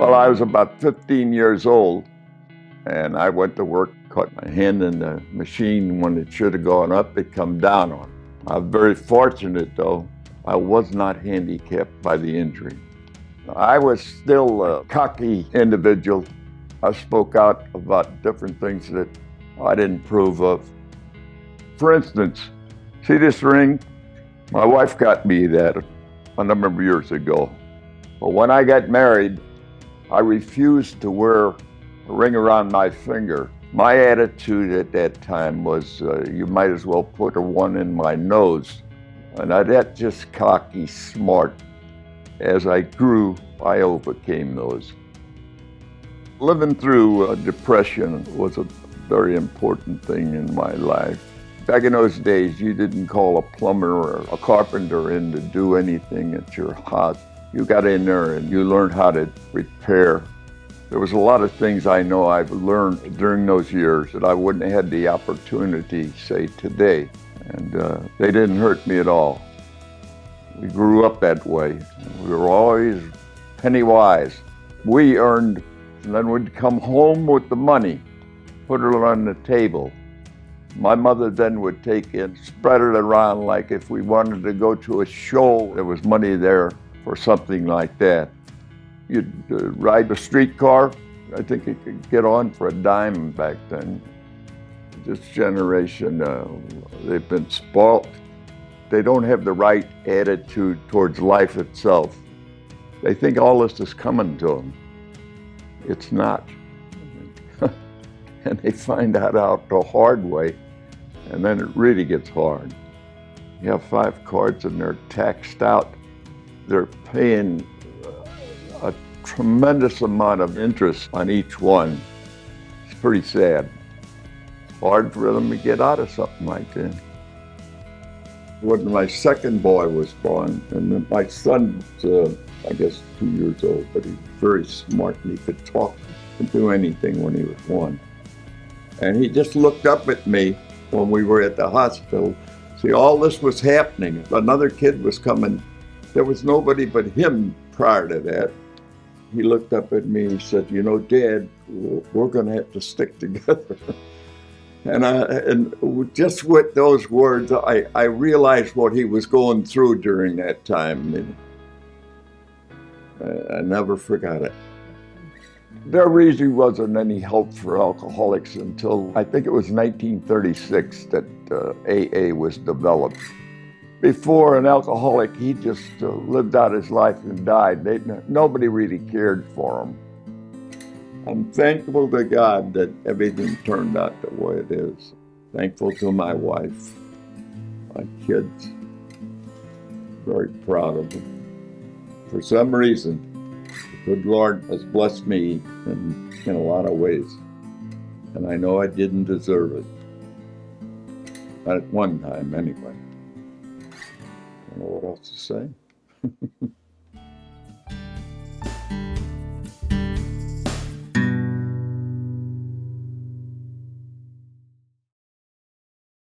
Well, I was about 15 years old, and I went to work, caught my hand in the machine. When it should have gone up, it come down on. I'm very fortunate, though. I was not handicapped by the injury. I was still a cocky individual. I spoke out about different things that I didn't approve of. For instance, see this ring? My wife got me that a number of years ago. But when I got married, I refused to wear a ring around my finger. My attitude at that time was, you might as well put a one in my nose. And that just cocky, smart. As I grew, I overcame those. Living through depression was a very important thing in my life. Back in those days, you didn't call a plumber or a carpenter in to do anything at your house. You got in there and you learned how to repair. There was a lot of things I know I've learned during those years that I wouldn't have had the opportunity, say, today. And they didn't hurt me at all. We grew up that way. We were always penny wise. We earned, and then we'd come home with the money, put it on the table. My mother then would take it, spread it around like if we wanted to go to a show, there was money there for something like that. You'd ride a streetcar. I think you could get on for a dime back then. This generation, they've been spoilt. They don't have the right attitude towards life itself. They think all this is coming to them. It's not. And they find that out the hard way, and then it really gets hard. You have 5 cards and they're taxed out. They're paying a tremendous amount of interest on each one. It's pretty sad. Hard for them to get out of something like that. When my second boy was born, and then my son was, I guess, 2 years old, but he was very smart and he could talk and do anything when he was 1. And he just looked up at me when we were at the hospital. See, all this was happening. Another kid was coming. There was nobody but him prior to that. He looked up at me and said, you know, Dad, we're going to have to stick together. And just with those words, I realized what he was going through during that time. I never forgot it. There really wasn't any help for alcoholics until I think it was 1936 that AA was developed. Before, an alcoholic, he just lived out his life and died. Nobody really cared for him. I'm thankful to God that everything turned out the way it is. Thankful to my wife, my kids. Very proud of them. For some reason, the good Lord has blessed me in a lot of ways. And I know I didn't deserve it. Not at one time, anyway. I don't know what else to say.